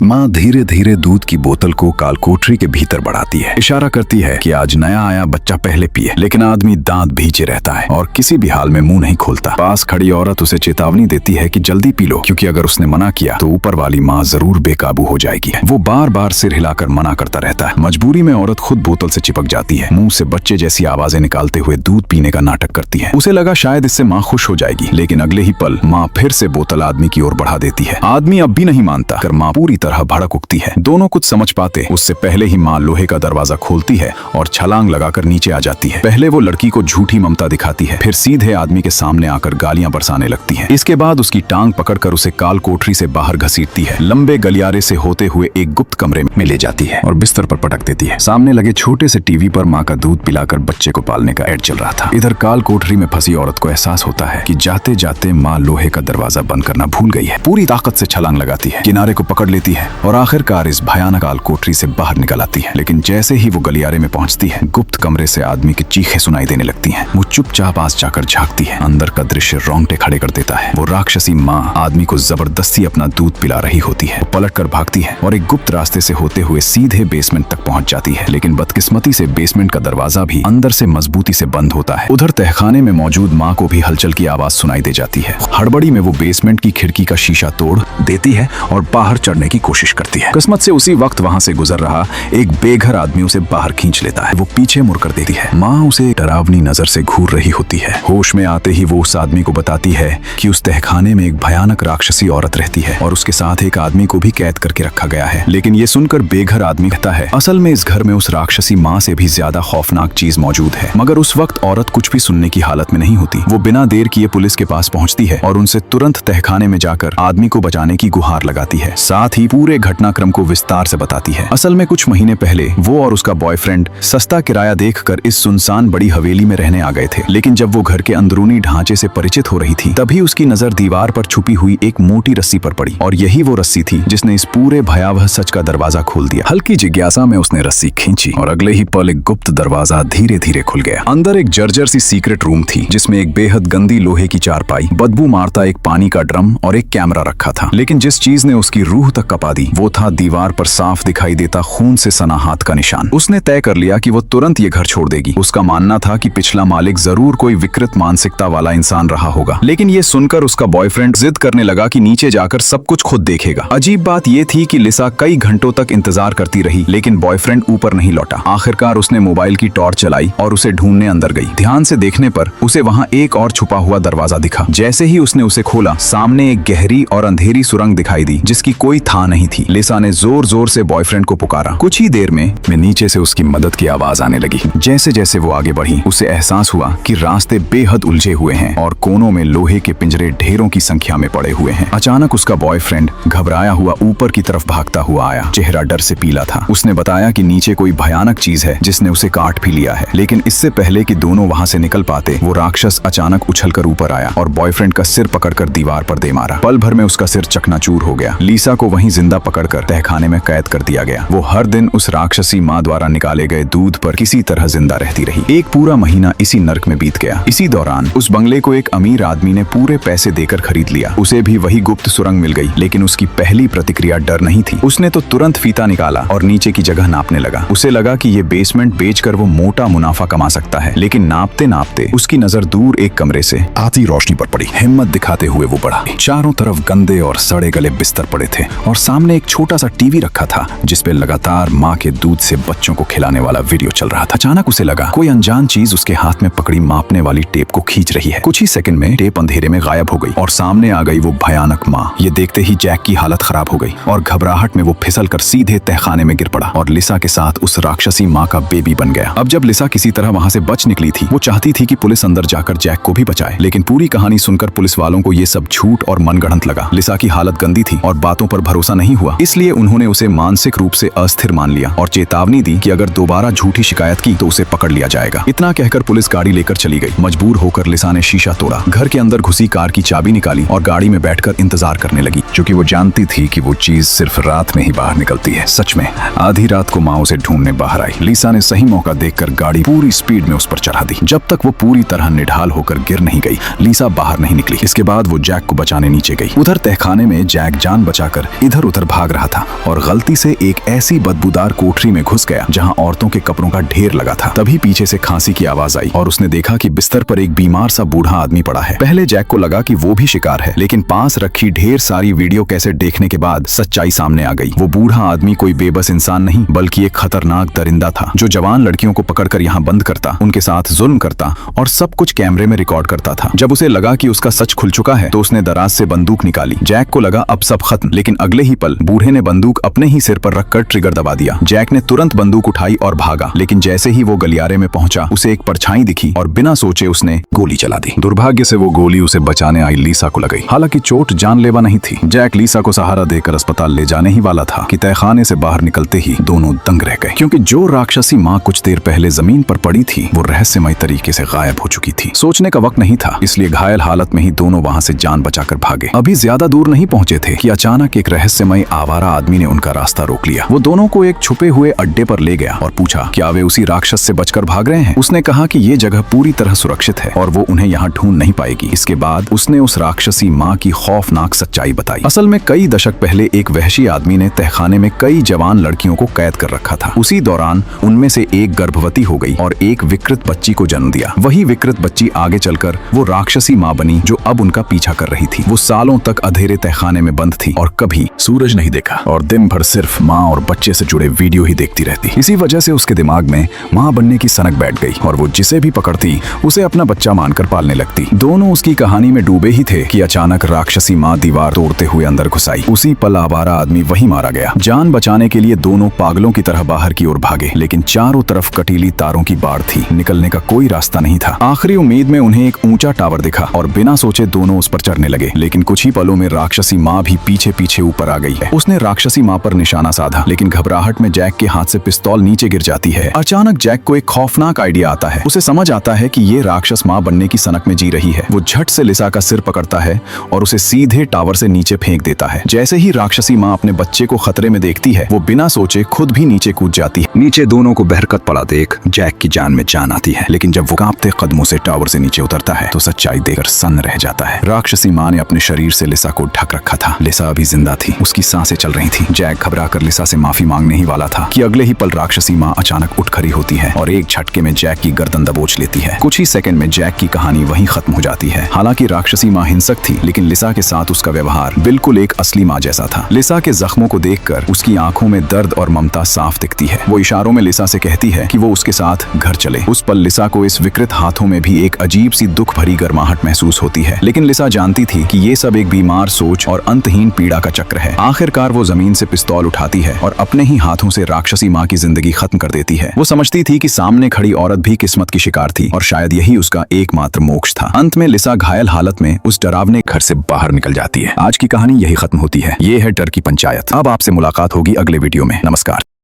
माँ धीरे धीरे दूध की बोतल को कालकोठरी के भीतर बढ़ाती है, इशारा करती है कि आज नया आया बच्चा पहले पिए। लेकिन आदमी दांत भींचे रहता है और किसी भी हाल में मुंह नहीं खोलता। पास खड़ी औरत उसे चेतावनी देती है कि जल्दी पी लो, क्योंकि अगर उसने मना किया तो ऊपर वाली माँ जरूर बेकाबू हो जाएगी। वो बार बार सिर हिलाकर मना करता रहता है। मजबूरी में औरत खुद बोतल से चिपक जाती है, मुंह से बच्चे जैसी आवाजें निकालते हुए दूध पीने का नाटक करती है। उसे लगा शायद इससे माँ खुश हो जाएगी, लेकिन अगले ही पल माँ फिर से बोतल आदमी की ओर बढ़ा देती है। आदमी अब भी नहीं मानता कर माँ पूरी तरह भड़क उठती है। दोनों कुछ समझ पाते उससे पहले ही माँ लोहे का दरवाजा खोलती है और छलांग लगाकर नीचे आ जाती है। पहले वो लड़की को झूठी ममता दिखाती है, फिर सीधे आदमी के सामने आकर गालियां बरसाने लगती है। इसके बाद उसकी टांग पकड़कर उसे काल कोठरी से बाहर घसीटती है, लंबे गलियारे से होते हुए एक गुप्त कमरे में ले जाती है और बिस्तर पर पटक देती है। सामने लगे छोटे से टीवी पर माँ का दूध पिलाकर बच्चे को पालने का ऐड चल रहा था। इधर काल कोठरी में फंसी औरत को एहसास होता है कि जाते जाते माँ लोहे का दरवाजा बंद करना भूल गई है। पूरी ताकत से छलांग लगाती है, किनारे को पकड़ लेती है और आखिरकार इस भयानक काल कोठरी से बाहर निकल आती है। लेकिन जैसे ही वो गलियारे में पहुंचती है, गुप्त कमरे से आदमी की चीखें सुनाई देने लगती हैं। वो चुपचाप पास जाकर झांकती है। अंदर का दृश्य रोंगटे खड़े कर देता है। वो राक्षसी माँ आदमी को जबरदस्ती अपना दूध पिला रही होती है। वो पलट कर भागती है और एक गुप्त रास्ते से होते हुए सीधे बेसमेंट तक पहुंच जाती है। लेकिन बदकिस्मती से बेसमेंट का दरवाजा भी अंदर से मजबूती से बंद होता है। उधर तहखाने में मौजूद माँ को भी हलचल की आवाज सुनाई दे जाती है। हड़बड़ी में वो बेसमेंट की खिड़की का शीशा तोड़ देती है और बाहर चढ़ने की कोशिश करती है। किस्मत से उसी वक्त वहां से गुजर रहा एक बेघर आदमी उसे बाहर खींच लेता है। वो पीछे मुड़कर देती है। माँ उसे डरावनी नजर से घूर रही होती है। होश में आते ही वो उस आदमी को बताती है कि उस तहखाने में एक भयानक राक्षसी औरत रहती है और उसके साथ एक आदमी को भी कैद करके रखा गया है। लेकिन ये सुनकर बेघर आदमी कहता है, असल में इस घर में उस राक्षसी माँ से भी ज्यादा खौफनाक चीज मौजूद है। मगर उस वक्त औरत कुछ भी सुनने की हालत में नहीं होती। वो बिना देर किए पुलिस के पास पहुंचती है और उनसे तुरंत तहखाने में जाकर आदमी को बचाने की गुहार लगाती है। साथ ही पूरे घटनाक्रम को विस्तार से बताती है। असल में कुछ महीने पहले वो और उसका बॉयफ्रेंड सस्ता किराया देखकर इस सुनसान बड़ी हवेली में रहने आ गए थे। लेकिन जब वो घर के अंदरूनी ढांचे से परिचित हो रही थी, तभी उसकी नजर दीवार पर छुपी हुई एक मोटी रस्सी पर पड़ी और यही वो रस्सी थी जिसने इस पूरे भयावह सच का दरवाजा खोल दिया। हल्की जिज्ञासा में उसने रस्सी खींची और अगले ही पल एक गुप्त दरवाजा धीरे धीरे खुल गया। अंदर एक जर्जर सी सीक्रेट रूम थी, जिसमें एक बेहद गंदी लोहे की चारपाई, बदबू मारता एक पानी का ड्रम और एक कैमरा रखा था। लेकिन जिस चीज ने उसकी रूह तक कपा दी, वो था दीवार पर साफ दिखाई देता खून से सना हाथ का निशान। उसने तय कर लिया कि वो तुरंत ये घर छोड़ देगी। उसका मानना था कि पिछला मालिक जरूर कोई विकृत मानसिकता वाला इंसान रहा होगा। लेकिन ये सुनकर उसका बॉयफ्रेंड जिद करने लगा कि नीचे जाकर सब कुछ खुद देखेगा। अजीब बात ये थी कि लिसा कई घंटों तक इंतजार करती रही, लेकिन बॉयफ्रेंड ऊपर नहीं लौटा। आखिरकार उसने मोबाइल की टॉर्च चलाई और उसे ढूंढने अंदर गई। ध्यान से देखने पर उसे वहां एक और छुपा हुआ दरवाजा दिखा। जैसे ही उसने उसे खोला, सामने एक गहरी और अंधेरी सुरंग दिखाई दी, जिसकी कोई था नहीं थी। लिसा ने जोर जोर से बॉयफ्रेंड को पुकारा। कुछ ही देर में नीचे से उसकी मदद की आवाज आने लगी। जैसे जैसे वो आगे बढ़ी, उसे एहसास हुआ कि रास्ते बेहद उलझे हुए हैं और कोनों में लोहे के पिंजरे ढेरों की संख्या में पड़े हुए हैं। अचानक उसका बॉयफ्रेंड घबराया हुआ ऊपर की तरफ भागता हुआ आया। चेहरा डर से पीला था। उसने बताया कि नीचे कोई भयानक चीज है जिसने उसे काट भी लिया है। लेकिन इससे पहले कि दोनों वहां से निकल पाते, वो राक्षस अचानक उछलकर ऊपर आया और बॉयफ्रेंड का सिर पकड़कर दीवार पर दे मारा। पल भर में उसका सिर चकनाचूर हो गया। लिसा को वहीं जिंदा पकड़कर तहखाने में कैद कर दिया गया। वो हर दिन उस राक्षसी माँ द्वारा निकाले गए दूध पर किसी तरह जिंदा रहती रही। एक पूरा महीना इसी नर्क में बीत गया। इसी दौरान उस बंगले को एक अमीर आदमी ने पूरे पैसे देकर खरीद लिया। उसे भी वही गुप्त सुरंग मिल गई। लेकिन उसकी पहली प्रतिक्रिया डर नहीं थी। उसने तो तुरंत फीता निकाला और नीचे की जगह नापने लगा। उसे लगा कि ये बेसमेंट बेचकर वो मोटा मुनाफा कमा सकता है। लेकिन नापते नापते उसकी नजर दूर एक कमरे से आती रोशनी पर पड़ी। हिम्मत दिखाते हुए वो बढ़ा। चारों तरफ गंदे और सड़े गले बिस्तर पड़े थे और सामने एक छोटा सा टीवी रखा था, जिसपे लगातार माँ के दूध से बच्चों को खिलाने वाला वीडियो चल रहा था। अचानक उसे लगा कोई अनजान चीज उसके हाथ में पकड़ी मापने वाली टेप को खींच रही है। कुछ ही सेकंड में टेप अंधेरे में गायब हो गई और सामने आ गई वो भयानक माँ। ये देखते ही जैक की हालत खराब हो गई और घबराहट में वो फिसल कर सीधे तहखाने में गिर पड़ा और लिसा के साथ उस राक्षसी माँ का बेबी बन गया। अब जब लिसा किसी तरह वहाँ से बच निकली थी, वो चाहती थी कि पुलिस अंदर जाकर जैक को भी बचाए। लेकिन पूरी कहानी सुनकर पुलिस वालों को ये सब झूठ और मनगढ़ंत लगा। लिसा की हालत गंदी थी और बातों पर भरोसा नहीं हुआ, इसलिए उन्होंने उसे मानसिक रूप से अस्थिर मान लिया और चेतावनी दी कि अगर दोबारा झूठी शिकायत की तो उसे पकड़ लिया जाएगा। इतना कहकर पुलिस गाड़ी लेकर चली गई। मजबूर होकर लिसा ने शीशा तोड़ा, घर के अंदर घुसी, कार की चाबी निकाली और गाड़ी में बैठकर इंतजार करने लगी, क्योंकि वो जानती थी कि वो चीज सिर्फ रात में ही बाहर निकलती है। सच में आधी रात को माँ उसे ढूंढने बाहर आई। लिसा ने सही मौका देखकर गाड़ी पूरी स्पीड में उस पर चढ़ा दी। जब तक वो पूरी तरह निढाल होकर गिर नहीं गई, लिसा बाहर नहीं निकली। इसके बाद वो जैक को बचाने नीचे गई। उधर तहखाने में जैक जान बचाकर इधर उधर भाग रहा था और गलती से एक ऐसी बदबूदार कोठरी में घुस गया जहां औरतों के कपड़ों का ढेर लगा था। तभी पीछे से खांसी की आवाज आई और उसने देखा कि बिस्तर पर एक बीमार सा बूढ़ा आदमी पड़ा है। पहले जैक को लगा कि वो भी शिकार है, लेकिन पास रखी ढेर सारी वीडियो कैसेट देखने के बाद सच्चाई सामने आ गई। वो बूढ़ा आदमी कोई बेबस इंसान नहीं बल्कि एक खतरनाक दरिंदा था जो जवान लड़कियों को पकड़कर यहाँ बंद करता, उनके साथ जुल्म करता और सब कुछ कैमरे में रिकॉर्ड करता था। जब उसे लगा कि उसका सच खुल चुका है तो उसने दराज से बंदूक निकाली। जैक को लगा अब सब खत्म, लेकिन अगले ही पल बूढ़े ने बंदूक अपने ही सिर पर रखकर ट्रिगर दबा दिया। जैक ने तुरंत बंदूक उठाई और भागा, लेकिन जैसे ही वो गलियारे में पहुंचा उसे एक परछाई दिखी और बिना सोचे उसने गोली चला दी। दुर्भाग्य से वो गोली उसे बचाने आई लीसा को लगी। हालांकि चोट जानलेवा नहीं थी। जैक लीसा को सहारा देकर अस्पताल ले जाने ही वाला था कि तहखाने से बाहर निकलते ही दोनों दंग रह गए, क्योंकि जो राक्षसी माँ कुछ देर पहले जमीन पर पड़ी थी वो रहस्यमय तरीके से गायब हो चुकी थी। सोचने का वक्त नहीं था, इसलिए घायल हालत में ही दोनों वहां से जान बचाकर भागे। अभी ज्यादा दूर नहीं पहुंचे थे कि अचानक एक रहस्यमय आवारा आदमी ने उनका रास्ता रोक लिया। वो दोनों को एक छुपे हुए अड्डे पर ले गया और पूछा क्या वे उसी राक्षस से बचकर भाग रहे हैं। उसने कहा कि ये जगह पूरी तरह सुरक्षित है और वो उन्हें यहाँ ढूंढ नहीं पाएगी। इसके बाद उसने उस राक्षसी माँ की खौफनाक सच्चाई बताई। असल में कई दशक पहले एक वहशी आदमी ने तहखाने में कई जवान लड़कियों को कैद कर रखा था। उसी दौरान उनमें से एक गर्भवती हो गई और एक विकृत बच्ची को जन्म दिया। वही विकृत बच्ची आगे चलकर वो राक्षसी माँ बनी जो अब उनका पीछा कर रही थी। वो सालों तक अंधेरे तहखाने में बंद थी और कभी सूरज नहीं देखा और दिन भर सिर्फ माँ और बच्चे से जुड़े वीडियो ही देखती रहती। इसी वजह से उसके दिमाग में माँ बनने की सनक बैठ गई और वो जिसे भी पकड़ती उसे अपना बच्चा मानकर पालने लगती। दोनों उसकी कहानी में डूबे ही थे कि अचानक राक्षसी माँ दीवार तोड़ते हुए अंदर घुस आई। उसी पल आवारा आदमी वहीं मारा गया। जान बचाने के लिए दोनों पागलों की तरह बाहर की ओर भागे, लेकिन चारों तरफ कटीली तारों की बाढ़ थी। निकलने का कोई रास्ता नहीं था। आखिरी उम्मीद में उन्हें एक ऊंचा टावर दिखा और बिना सोचे दोनों उस पर चढ़ने लगे, लेकिन कुछ ही पलों में राक्षसी माँ भी पीछे पीछे ऊपर आ गई है। उसने राक्षसी माँ पर निशाना साधा, लेकिन घबराहट में जैक के हाथ से पिस्तौल नीचे गिर जाती है। अचानक जैक को एक खौफनाक आइडिया आता है। उसे समझ आता है कि ये राक्षस माँ बनने की सनक में जी रही है। वो झट से लिसा का सिर पकड़ता है और उसे सीधे टावर से नीचे फेंक देता है। जैसे ही राक्षसी माँ अपने बच्चे को खतरे में देखती है वो बिना सोचे खुद भी नीचे कूद जाती है। नीचे दोनों को बहरकत पड़ा देख जैक की जान में जान आती है, लेकिन जब वो कांपते कदमों से टावर से नीचे उतरता है तो सच्चाई देखकर सन्न रह जाता है। राक्षसी माँ ने अपने शरीर से लिसा को ढक रखा था। लिसा अभी जिंदा थी, उसकी सांसें चल रही थी। जैक घबराकर लिसा से माफी मांगने ही वाला था कि अगले ही पल राक्षसी माँ अचानक उठ खड़ी होती है और एक झटके में जैक की गर्दन दबोच लेती है। कुछ ही सेकंड में जैक की कहानी वहीं खत्म हो जाती है। हालांकि राक्षसी माँ हिंसक थी, लेकिन लिसा के साथ उसका व्यवहार बिल्कुल एक असली माँ जैसा था। लिसा के जख्मों को देखकर उसकी आंखों में दर्द और ममता साफ दिखती है। वो इशारों में लिसा से कहती है कि वो उसके साथ घर चले। उस पल लिसा को इस विकृत हाथों में भी एक अजीब सी दुख भरी गर्माहट महसूस होती है, लेकिन लिसा जानती थी कि ये सब एक बीमार सोच और अंतहीन पीड़ा का चक्र है। आखिरकार वो जमीन से पिस्तौल उठाती है और अपने ही हाथों से राक्षसी माँ की जिंदगी खत्म कर देती है। वो समझती थी कि सामने खड़ी औरत भी किस्मत की शिकार थी और शायद यही उसका एकमात्र मोक्ष था। अंत में लिसा घायल हालत में उस डरावने घर से बाहर निकल जाती है। आज की कहानी यही खत्म होती है। ये है डर की पंचायत। अब आपसे मुलाकात होगी अगले वीडियो में। नमस्कार।